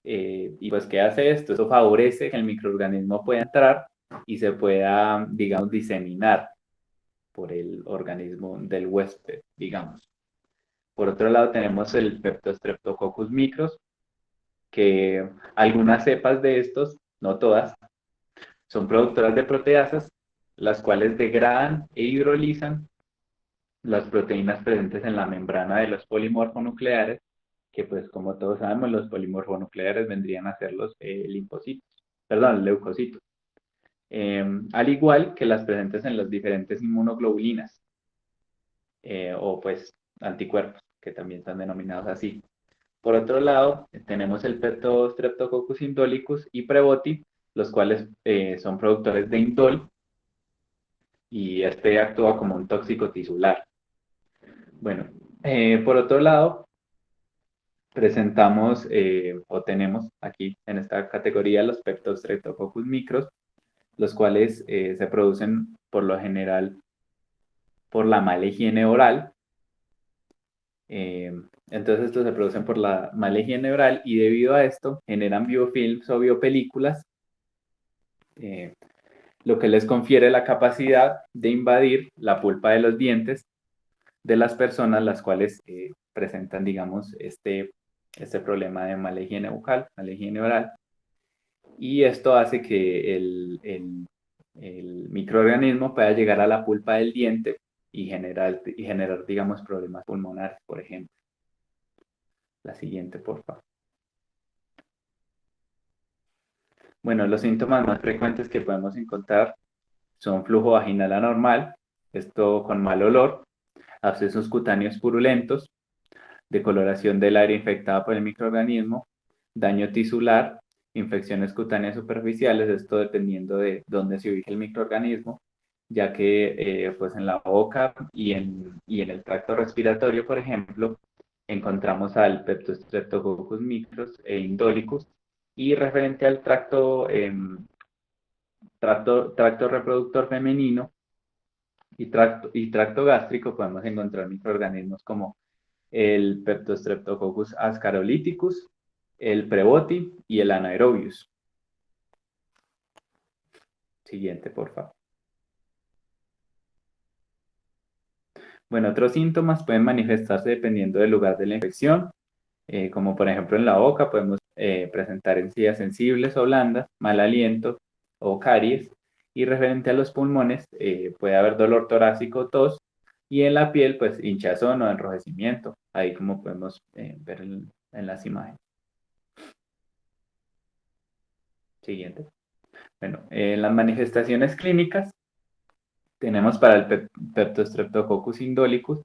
Y pues, ¿qué hace esto? Esto favorece que el microorganismo pueda entrar y se pueda, digamos, diseminar por el organismo del huésped, digamos. Por otro lado, tenemos el Streptococcus micros, que algunas cepas de estos, no todas, son productoras de proteasas, las cuales degradan e hidrolizan las proteínas presentes en la membrana de los polimorfonucleares, que pues como todos sabemos, los polimorfonucleares vendrían a ser los linfocitos, perdón, leucocitos, al igual que las presentes en las diferentes inmunoglobulinas, o pues anticuerpos, que también están denominados así. Por otro lado, tenemos el Streptococcus indolicus y Preboti, los cuales son productores de indol, y este actúa como un tóxico tisular. Bueno, por otro lado, presentamos o tenemos aquí en esta categoría los Streptococcus micros, los cuales se producen por lo general por la mala higiene oral. Entonces estos se producen por la mala higiene oral y debido a esto generan biofilms o biopelículas, lo que les confiere la capacidad de invadir la pulpa de los dientes de las personas las cuales presentan, digamos, este problema de mala higiene bucal, mala higiene oral. Y esto hace que el microorganismo pueda llegar a la pulpa del diente y generar, digamos, problemas pulmonares, por ejemplo. La siguiente, por favor. Bueno, los síntomas más frecuentes que podemos encontrar son flujo vaginal anormal, esto con mal olor, abscesos cutáneos purulentos, decoloración del área infectada por el microorganismo, daño tisular, infecciones cutáneas superficiales, esto dependiendo de dónde se ubique el microorganismo, ya que pues en la boca y en el tracto respiratorio, por ejemplo, encontramos al Streptococcus micros e indolicus, y referente al tracto reproductor femenino y tracto gástrico, podemos encontrar microorganismos como el Streptococcus ascarolithicus, el Preboti y el Anaerobius. Siguiente, por favor. Bueno, otros síntomas pueden manifestarse dependiendo del lugar de la infección, como por ejemplo en la boca podemos presentar encías sensibles o blandas, mal aliento o caries, y referente a los pulmones puede haber dolor torácico, tos, y en la piel pues hinchazón o enrojecimiento, ahí como podemos ver en las imágenes. Siguiente. Bueno, las manifestaciones clínicas tenemos para el Streptococcus indolicus,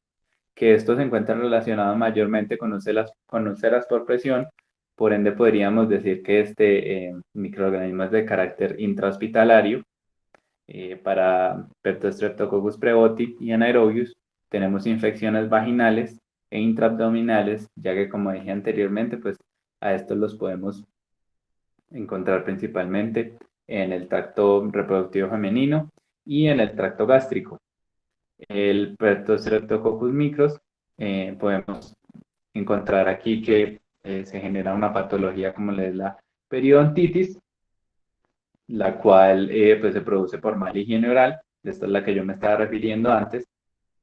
que esto se encuentra relacionado mayormente con úlceras por presión, por ende podríamos decir que este microorganismo es de carácter intrahospitalario. Para Streptococcus preboti y Anaerobius tenemos infecciones vaginales e intraabdominales, ya que como dije anteriormente, pues a estos los podemos encontrar principalmente en el tracto reproductivo femenino y en el tracto gástrico. El Streptococcus micros podemos encontrar aquí que se genera una patología como es la periodontitis, la cual pues se produce por mala higiene oral. Esta es la que yo me estaba refiriendo antes.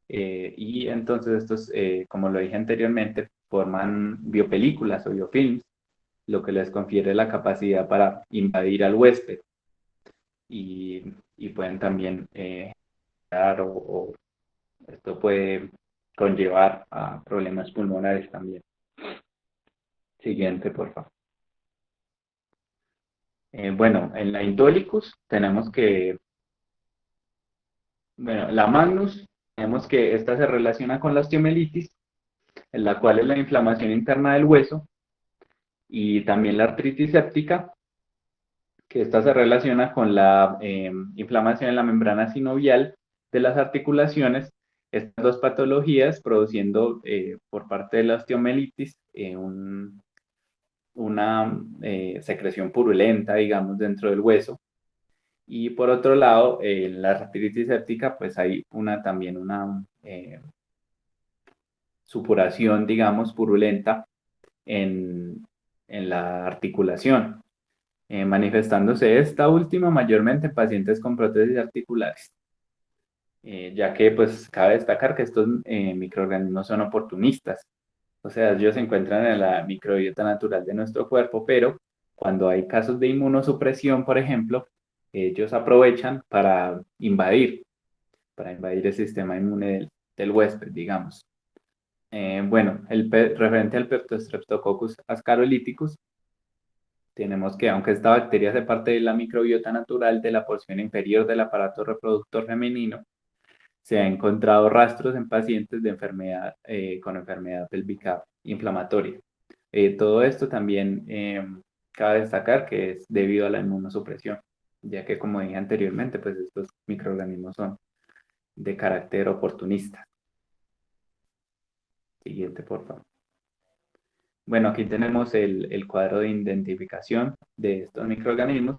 Y entonces estos, como lo dije anteriormente, forman biopelículas o biofilms, lo que les confiere la capacidad para invadir al huésped. Y pueden también o esto puede conllevar a problemas pulmonares también. Siguiente, por favor. Bueno, en la Indolicus tenemos que, bueno, la Magnus, tenemos que esta se relaciona con la osteomielitis, en la cual es la inflamación interna del hueso, y también la artritis séptica, que esta se relaciona con la inflamación en la membrana sinovial de las articulaciones. Estas dos patologías produciendo por parte de la osteomielitis una secreción purulenta, digamos, dentro del hueso. Y por otro lado, en la artritis séptica, pues hay también una supuración, digamos, purulenta en en la articulación, manifestándose esta última mayormente en pacientes con prótesis articulares. Ya que pues cabe destacar que estos microorganismos son oportunistas, o sea, ellos se encuentran en la microbiota natural de nuestro cuerpo, pero cuando hay casos de inmunosupresión, por ejemplo, ellos aprovechan para invadir el sistema inmune del huésped, digamos. Bueno, referente al Streptococcus ascarolithicus, tenemos que, aunque esta bacteria hace parte de la microbiota natural de la porción inferior del aparato reproductor femenino, se han encontrado rastros en pacientes de con enfermedad pélvica inflamatoria. Todo esto también cabe destacar que es debido a la inmunosupresión, ya que como dije anteriormente, pues estos microorganismos son de carácter oportunista. Siguiente, por favor. Bueno, aquí tenemos el cuadro de identificación de estos microorganismos.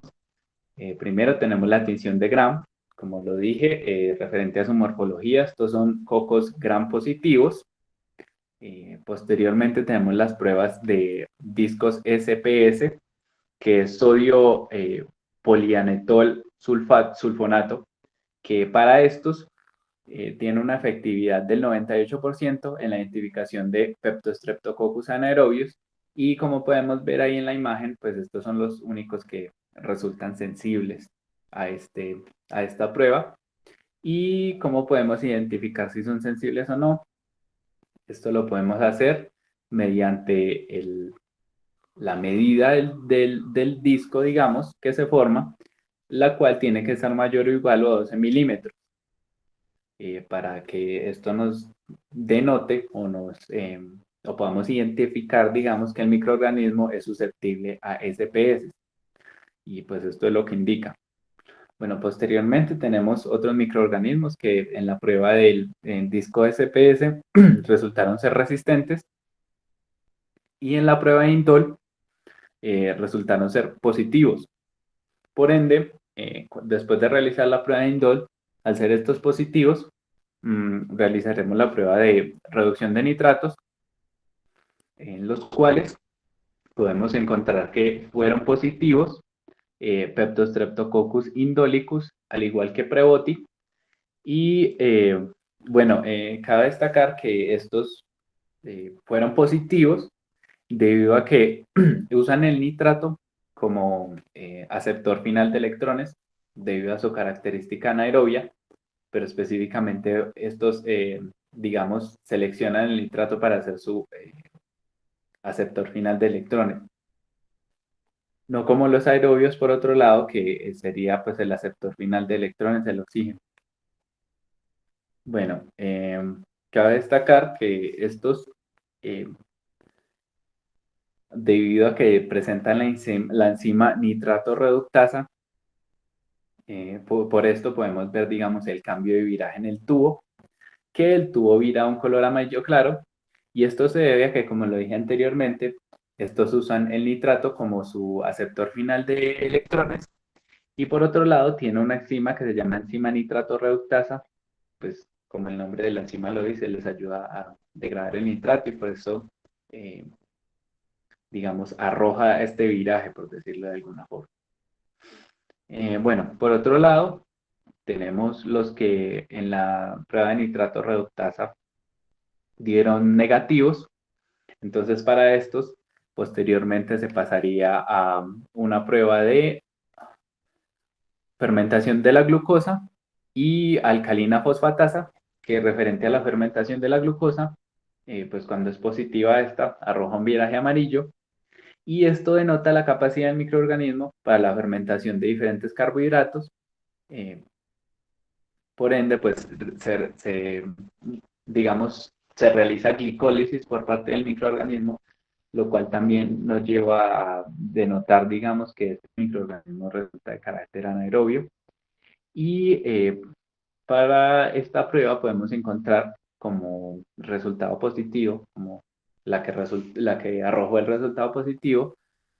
Primero tenemos la tinción de Gram, como lo dije, referente a su morfología, estos son cocos Gram positivos. Posteriormente tenemos las pruebas de discos SPS, que es sodio polianetol sulfonato, que para estos tiene una efectividad del 98% en la identificación de Peptostreptococcus anaerobius, y como podemos ver ahí en la imagen, pues estos son los únicos que resultan sensibles a esta prueba. ¿Y cómo podemos identificar si son sensibles o no? Esto lo podemos hacer mediante la medida del disco, digamos, que se forma, la cual tiene que ser mayor o igual a 12 milímetros. Para que esto nos denote o podamos identificar, digamos, que el microorganismo es susceptible a SPS. Y pues esto es lo que indica. Bueno, posteriormente tenemos otros microorganismos que en la prueba del disco SPS resultaron ser resistentes, y en la prueba de Indol resultaron ser positivos. Por ende, después de realizar la prueba de Indol, al ser estos positivos, realizaremos la prueba de reducción de nitratos, en los cuales podemos encontrar que fueron positivos Peptostreptococcus indolicus, al igual que Preboti. Y bueno, cabe destacar que estos fueron positivos debido a que usan el nitrato como aceptor final de electrones debido a su característica anaerobia, pero específicamente estos, digamos, seleccionan el nitrato para hacer su aceptor final de electrones. No como los aerobios, por otro lado, que sería pues el aceptor final de electrones, el oxígeno. Bueno, cabe destacar que estos, debido a que presentan la enzima nitrato reductasa, por esto podemos ver, digamos, el cambio de viraje en el tubo, que el tubo vira a un color amarillo claro, y esto se debe a que, como lo dije anteriormente, estos usan el nitrato como su aceptor final de electrones, y por otro lado tiene una enzima que se llama enzima nitrato reductasa, pues como el nombre de la enzima lo dice, les ayuda a degradar el nitrato, y por eso, digamos, arroja este viraje, por decirlo de alguna forma. Bueno, por otro lado, tenemos los que en la prueba de nitrato reductasa dieron negativos. Entonces, para estos, posteriormente se pasaría a una prueba de fermentación de la glucosa y alcalina fosfatasa, que referente a la fermentación de la glucosa, pues cuando es positiva esta, arroja un viraje amarillo, y esto denota la capacidad del microorganismo para la fermentación de diferentes carbohidratos. Por ende, pues digamos, se realiza glicólisis por parte del microorganismo, lo cual también nos lleva a denotar, digamos, que este microorganismo resulta de carácter anaerobio. Y para esta prueba podemos encontrar como resultado positivo, como la que arrojó el resultado positivo,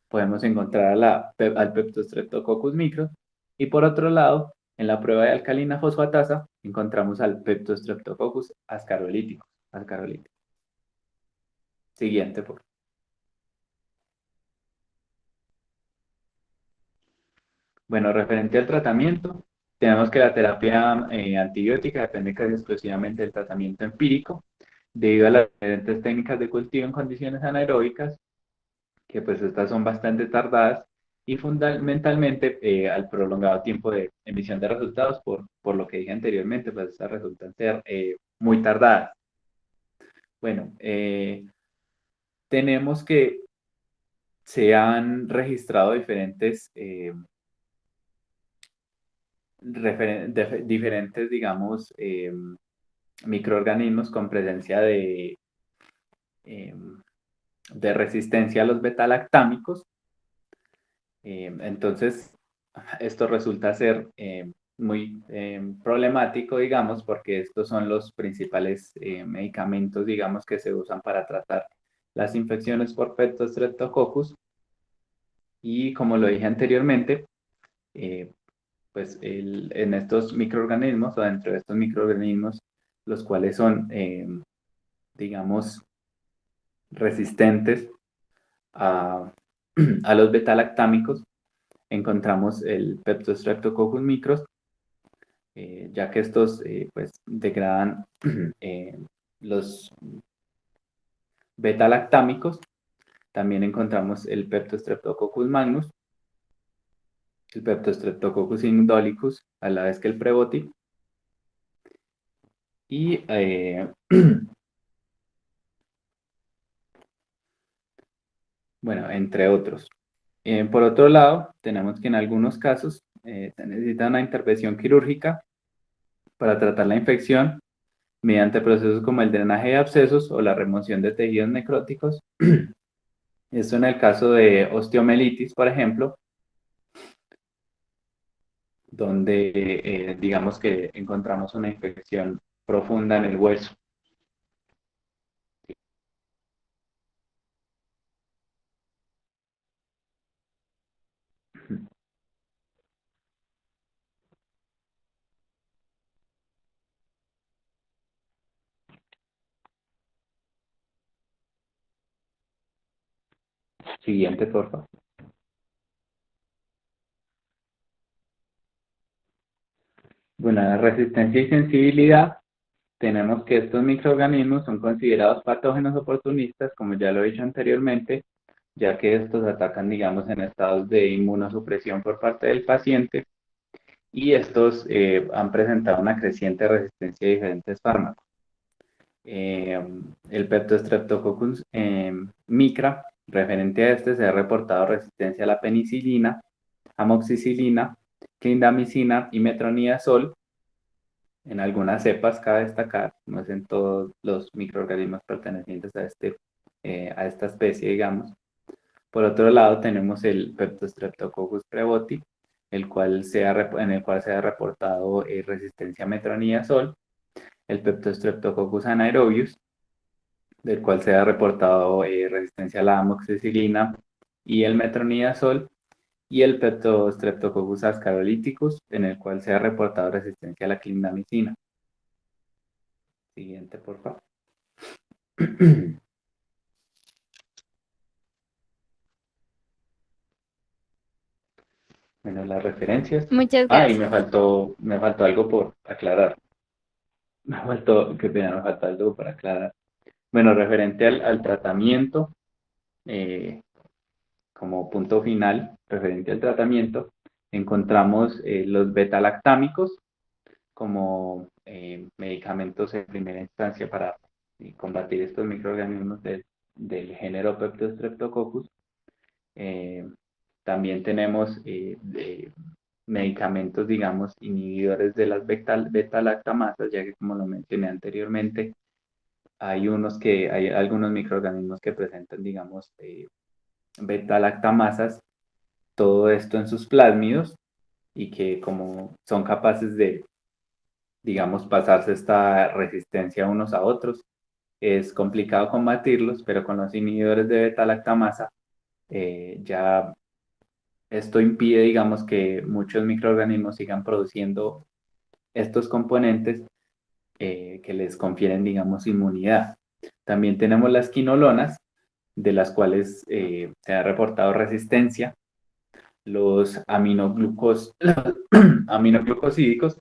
podemos encontrar al Peptostreptococcus micros, y por otro lado, en la prueba de alcalina fosfatasa, encontramos al Peptostreptococcus ascarolithicus. Siguiente, por favor. Bueno, referente al tratamiento, tenemos que la terapia antibiótica depende casi exclusivamente del tratamiento empírico, debido a las diferentes técnicas de cultivo en condiciones anaeróbicas, que pues estas son bastante tardadas, y fundamentalmente al prolongado tiempo de emisión de resultados, por lo que dije anteriormente, pues estas resultan ser muy tardadas. Bueno, tenemos que se han registrado diferentes diferentes, digamos, microorganismos con presencia eh, de resistencia a los betalactámicos. Entonces, esto resulta ser muy problemático, digamos, porque estos son los principales medicamentos, digamos, que se usan para tratar las infecciones por Streptococcus. Y como lo dije anteriormente, pues en estos microorganismos o dentro de estos microorganismos, los cuales son, digamos, resistentes a, a los betalactámicos, encontramos el Streptococcus micros, ya que estos pues degradan los betalactámicos. También encontramos el Streptococcus magnus, el Streptococcus indolicus, a la vez que el Prevoti. Y bueno, entre otros. Por otro lado, tenemos que en algunos casos se necesita una intervención quirúrgica para tratar la infección mediante procesos como el drenaje de abscesos o la remoción de tejidos necróticos. Esto en el caso de osteomelitis, por ejemplo, donde digamos que encontramos una infección profunda en el hueso. Siguiente, por favor. Bueno, la resistencia y sensibilidad, tenemos que estos microorganismos son considerados patógenos oportunistas, como ya lo he dicho anteriormente, ya que estos atacan, digamos, en estados de inmunosupresión por parte del paciente, y estos han presentado una creciente resistencia a diferentes fármacos. El Streptococcus micra, referente a este, se ha reportado resistencia a la penicilina, amoxicilina, clindamicina y metronidazol. En algunas cepas cabe destacar, no es en todos los microorganismos pertenecientes a esta especie, digamos. Por otro lado, tenemos el Streptococcus prevoti, en el cual se ha reportado resistencia a metronidazol, el Streptococcus anaerobius, del cual se ha reportado resistencia a la amoxicilina y el metronidazol, y el Streptococcus ascarolithicus, en el cual se ha reportado resistencia a la clindamicina. Siguiente, por favor. Bueno, las referencias. Muchas Ah, y gracias. me faltó algo por aclarar. Qué pena, me faltó algo por aclarar. Bueno, referente al tratamiento, eh, como punto final, referente al tratamiento, encontramos los betalactámicos como medicamentos en primera instancia para combatir estos microorganismos del género Streptococcus. También tenemos medicamentos, digamos, inhibidores de las beta-lactamasas, ya que como lo mencioné anteriormente, hay algunos microorganismos que presentan, digamos, beta-lactamasas, todo esto en sus plásmidos, y que como son capaces de, digamos, pasarse esta resistencia unos a otros, es complicado combatirlos, pero con los inhibidores de beta-lactamasa ya esto impide, digamos, que muchos microorganismos sigan produciendo estos componentes que les confieren, digamos, inmunidad. También tenemos las quinolonas, de las cuales se ha reportado resistencia. los aminoglucosídicos,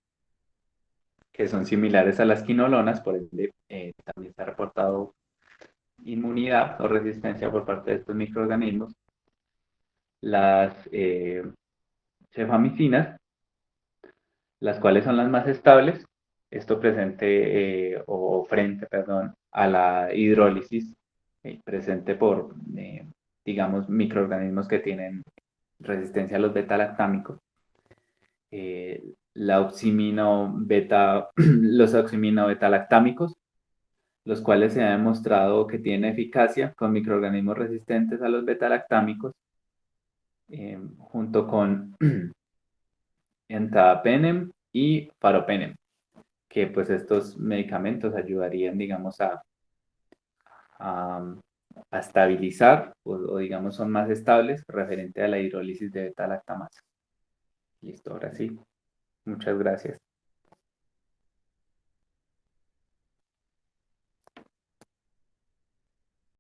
que son similares a las quinolonas, por ende también se ha reportado inmunidad o resistencia por parte de estos microorganismos. Las cefamicinas, las cuales son las más estables, esto presente o frente, perdón, a la hidrólisis presente por, digamos, microorganismos que tienen resistencia a los beta-lactámicos. Los oximino-beta-lactámicos, los cuales se ha demostrado que tienen eficacia con microorganismos resistentes a los beta-lactámicos, junto con entapenem y faropenem, que pues estos medicamentos ayudarían, digamos, a estabilizar o, digamos son más estables referente a la hidrólisis de beta-lactamasa. Listo, ahora sí. Muchas gracias.